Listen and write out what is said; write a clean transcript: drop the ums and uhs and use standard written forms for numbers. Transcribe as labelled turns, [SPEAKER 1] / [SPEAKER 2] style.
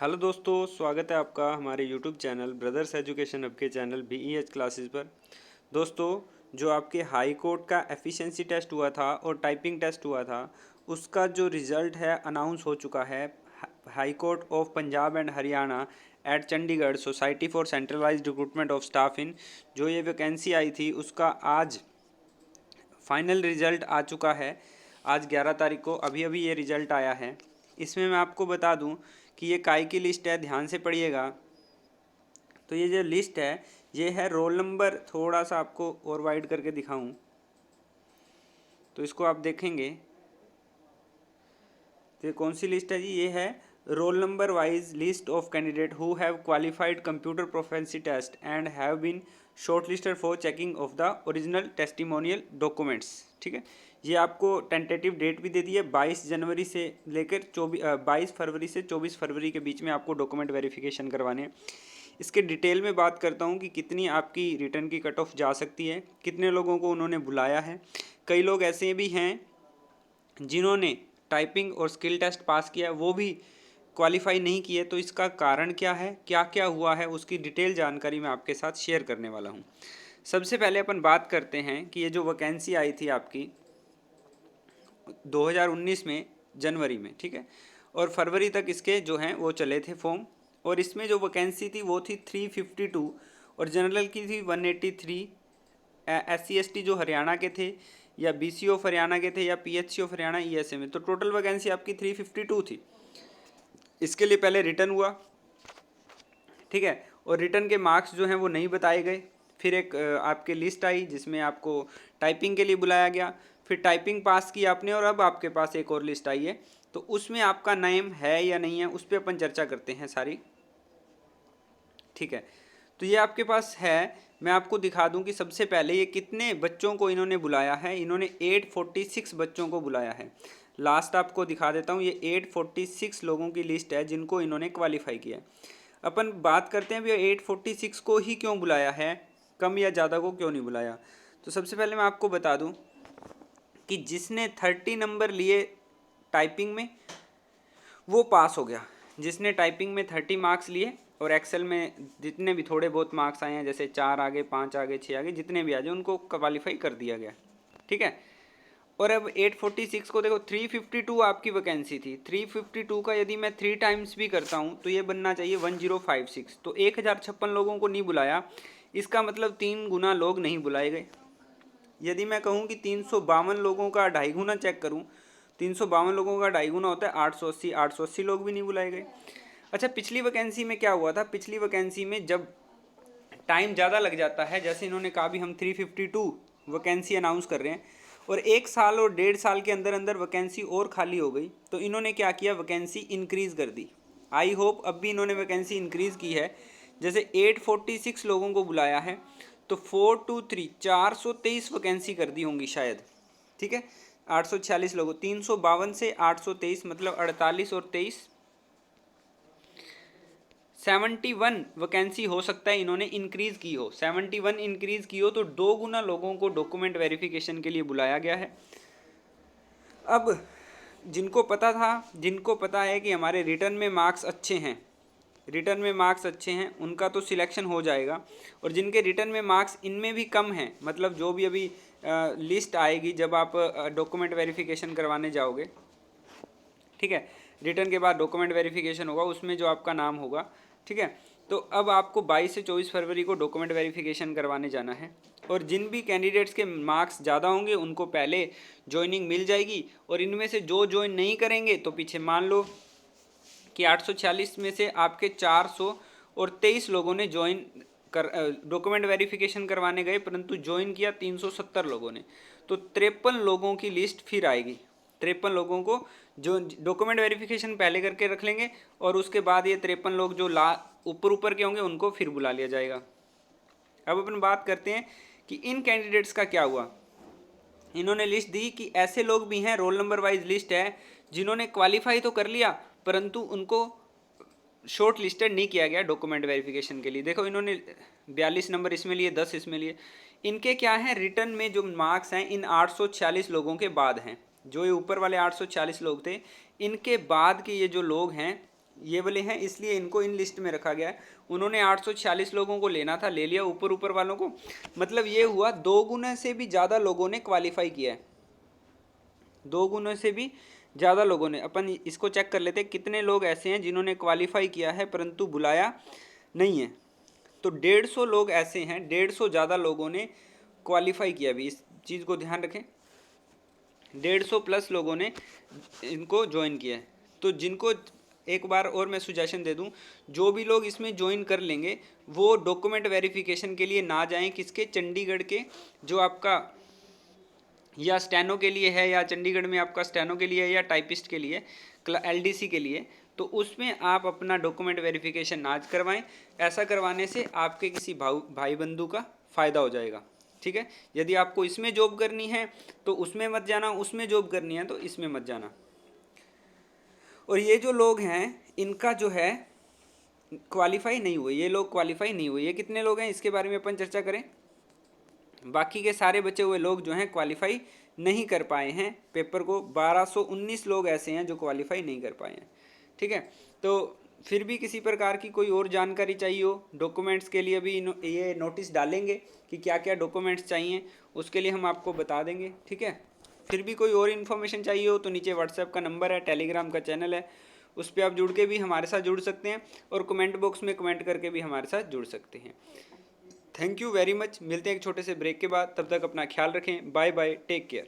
[SPEAKER 1] Hello दोस्तों, स्वागत है आपका हमारे YouTube channel brothers education hub के चैनल BEH क्लासेस पर। दोस्तों, जो आपके हाई कोर्ट का एफिशिएंसी टेस्ट हुआ था और टाइपिंग टेस्ट हुआ था, उसका जो रिज़ल्ट है अनाउंस हो चुका है। High Court of Punjab and Haryana at Chandigarh society for centralised recruitment of staff in, जो ये वैकेंसी आई थी उसका आज फाइनल रिज़ल्ट आ चुका है। आज 11 तारीख को अभी अभी ये रिज़ल्ट आया है। इसमें मैं आपको बता दूं कि ये काय की लिस्ट है, ध्यान से पढ़िएगा। तो ये जो लिस्ट है ये है रोल नंबर, थोड़ा सा आपको और वाइड करके दिखाऊं तो इसको आप देखेंगे। तो ये कौन सी लिस्ट है जी? ये है roll number wise list of candidate who have qualified computer proficiency test and have been shortlisted for checking of the original testimonial documents. ठीक है, ये आपको टेंटेटिव डेट भी दे दी है। 22 जनवरी से लेकर 22 फरवरी से 24 फरवरी के बीच में आपको डॉक्यूमेंट वेरिफिकेशन करवाने हैं। इसके डिटेल में बात करता हूँ कि कितनी आपकी रिटर्न की कट ऑफ जा सकती है, कितने लोगों को उन्होंने बुलाया है। कई लोग ऐसे भी हैं जिन्होंने टाइपिंग और स्किल टेस्ट पास किया है, वो भी क्वालिफाई नहीं किए। तो इसका कारण क्या है, क्या क्या हुआ है, उसकी डिटेल जानकारी मैं आपके साथ शेयर करने वाला हूँ। सबसे पहले अपन बात करते हैं कि ये जो वैकेंसी आई थी आपकी 2019 में जनवरी में, ठीक है, और फरवरी तक इसके जो हैं वो चले थे फॉर्म। और इसमें जो वैकेंसी थी वो थी 352 और जनरल की थी 183। SC ST जो हरियाणा के थे या BC ऑफ हरियाणा के थे या PHC ऑफ हरियाणा ESA में, तो टोटल वैकेंसी आपकी 352 थी। इसके लिए पहले रिटर्न हुआ, ठीक है, और रिटर्न के मार्क्स जो हैं वो नहीं बताए गए। फिर एक आपके लिस्ट आई जिसमें आपको टाइपिंग के लिए बुलाया गया। फिर टाइपिंग पास की आपने और अब आपके पास एक और लिस्ट आई है। तो उसमें आपका नेम है या नहीं है उस पर अपन चर्चा करते हैं सारी। ठीक है, तो ये आपके पास है। मैं आपको दिखा दूं कि सबसे पहले ये कितने बच्चों को इन्होंने बुलाया है। इन्होंने 846 बच्चों को बुलाया है। लास्ट आपको दिखा देता हूँ, ये 846 लोगों की लिस्ट है जिनको इन्होंने क्वालिफाई किया है। अपन बात करते हैं भैया 846 को ही क्यों बुलाया है, कम या ज़्यादा को क्यों नहीं बुलाया। तो सबसे पहले मैं आपको बता दूं कि जिसने 30 नंबर लिए टाइपिंग में वो पास हो गया। जिसने टाइपिंग में 30 मार्क्स लिए और एक्सेल में जितने भी थोड़े बहुत मार्क्स आए हैं, जैसे 4 आगे 5 आगे 6 आगे जितने भी आ जाए, उनको क्वालिफाई कर दिया गया। ठीक है, और अब 846 को देखो, 352 आपकी वैकेंसी थी। 352 का यदि मैं 3 टाइम्स भी करता हूँ तो ये बनना चाहिए 1056। तो 1056 लोगों को नहीं बुलाया, इसका मतलब 3 गुना लोग नहीं बुलाए गए। यदि मैं कहूँ कि 352 लोगों का 2.5 गुना चेक करूँ, 352 लोगों का 2.5 गुना होता है 880। 880 लोग भी नहीं बुलाए गए। अच्छा, पिछली वैकेंसी में क्या हुआ था? पिछली वैकेंसी में जब टाइम ज़्यादा लग जाता है, जैसे इन्होंने कहा भी हम 352 वैकेंसी अनाउंस कर रहे हैं और 1 साल और 1.5 साल के अंदर अंदर वैकेंसी और खाली हो गई, तो इन्होंने क्या किया, वैकेंसी इंक्रीज़ कर दी। आई होप अब भी इन्होंने वैकेंसी इंक्रीज़ की है। जैसे 846 लोगों को बुलाया है तो 423 423 वैकेंसी कर दी होंगी शायद। ठीक है, 846 लोगों, 352 से 823 मतलब 48 और 23 71 वैकेंसी हो सकता है इन्होंने इंक्रीज़ की हो। 71 इंक्रीज़ की हो तो 2 गुना लोगों को डॉक्यूमेंट वेरिफिकेशन के लिए बुलाया गया है। अब जिनको पता था, जिनको पता है कि हमारे रिटर्न में मार्क्स अच्छे हैं, रिटर्न में मार्क्स अच्छे हैं, उनका तो सिलेक्शन हो जाएगा। और जिनके रिटर्न में मार्क्स इनमें भी कम हैं, मतलब जो भी अभी लिस्ट आएगी जब आप डॉक्यूमेंट वेरिफिकेशन करवाने जाओगे, ठीक है, रिटर्न के बाद डॉक्यूमेंट वेरिफिकेशन होगा, उसमें जो आपका नाम होगा, ठीक है, तो अब आपको 22 से 24 फरवरी को डॉक्यूमेंट वेरिफिकेशन करवाने जाना है। और जिन भी कैंडिडेट्स के मार्क्स ज़्यादा होंगे उनको पहले ज्वाइनिंग मिल जाएगी, और इनमें से जो ज्वाइन नहीं करेंगे तो पीछे मान लो कि 846 में से आपके 423 लोगों ने ज्वाइन कर डॉक्यूमेंट वेरिफिकेशन करवाने गए, परंतु ज्वाइन किया 370 लोगों ने। तो 53 लोगों की लिस्ट फिर आएगी। 53 लोगों को जो डॉक्यूमेंट वेरिफिकेशन पहले करके रख लेंगे और उसके बाद ये 53 लोग जो ऊपर ऊपर के होंगे उनको फिर बुला लिया जाएगा। अब अपन बात करते हैं कि इन कैंडिडेट्स का क्या हुआ। इन्होंने लिस्ट दी कि ऐसे लोग भी हैं, रोल नंबर वाइज लिस्ट है, जिन्होंने क्वालिफाई तो कर लिया परंतु उनको शॉर्ट लिस्टेड नहीं किया गया डॉक्यूमेंट वेरिफिकेशन के लिए। देखो, इन्होंने 42 नंबर इसमें लिए, 10 इसमें लिए। इनके क्या है, रिटर्न में जो मार्क्स हैं इन 846 लोगों के बाद हैं। जो ये ऊपर वाले 846 लोग थे, इनके बाद के ये जो लोग हैं ये वाले हैं, इसलिए इनको इन लिस्ट में रखा गया है। उन्होंने 846 लोगों को लेना था, ले लिया ऊपर ऊपर वालों को। मतलब ये हुआ 2 गुना से भी ज़्यादा लोगों ने क्वालिफाई किया है, 2 गुना से भी ज़्यादा लोगों ने। अपन इसको चेक कर लेते हैं कितने लोग ऐसे हैं जिन्होंने क्वालिफाई किया है परंतु बुलाया नहीं है। तो 150 लोग ऐसे हैं, 150 ज़्यादा लोगों ने क्वालिफाई किया भी, इस चीज़ को ध्यान रखें। 150 प्लस लोगों ने इनको ज्वाइन किया है। तो जिनको, एक बार और मैं सुजेशन दे दूं, जो भी लोग इसमें ज्वाइन कर लेंगे वो डॉक्यूमेंट वेरिफिकेशन के लिए ना जाएं किसके, चंडीगढ़ के, जो आपका या स्टेनो के लिए है, या चंडीगढ़ में आपका स्टेनो के लिए है, या टाइपिस्ट के लिए, LDC के लिए, तो उसमें आप अपना डॉक्यूमेंट वेरिफिकेशन ना करवाएं। ऐसा करवाने से आपके किसी भाई बंधु का फ़ायदा हो जाएगा, ठीक है। यदि आपको इसमें जॉब करनी है तो उसमें मत जाना, उसमें जॉब करनी है तो इसमें मत जाना। और ये जो लोग हैं इनका जो है क्वालिफाई नहीं हुए, ये लोग क्वालिफाई नहीं हुए, ये कितने लोग हैं इसके बारे में अपन चर्चा करें। बाकी के सारे बचे हुए लोग जो हैं क्वालिफाई नहीं कर पाए हैं पेपर को। 1219 लोग ऐसे हैं जो क्वालिफाई नहीं कर पाए हैं, ठीक है। तो फिर भी किसी प्रकार की कोई और जानकारी चाहिए हो डॉक्यूमेंट्स के लिए, भी ये नोटिस डालेंगे कि क्या क्या डॉक्यूमेंट्स चाहिए, उसके लिए हम आपको बता देंगे, ठीक है। फिर भी कोई और इन्फॉर्मेशन चाहिए हो तो नीचे व्हाट्सएप का नंबर है, टेलीग्राम का चैनल है, उस पर आप जुड़ के भी हमारे साथ जुड़ सकते हैं, और कमेंट बॉक्स में कमेंट करके भी हमारे साथ जुड़ सकते हैं। Thank you very much. मिलते हैं एक छोटे से ब्रेक के बाद, तब तक अपना ख्याल रखें। Bye bye, take care.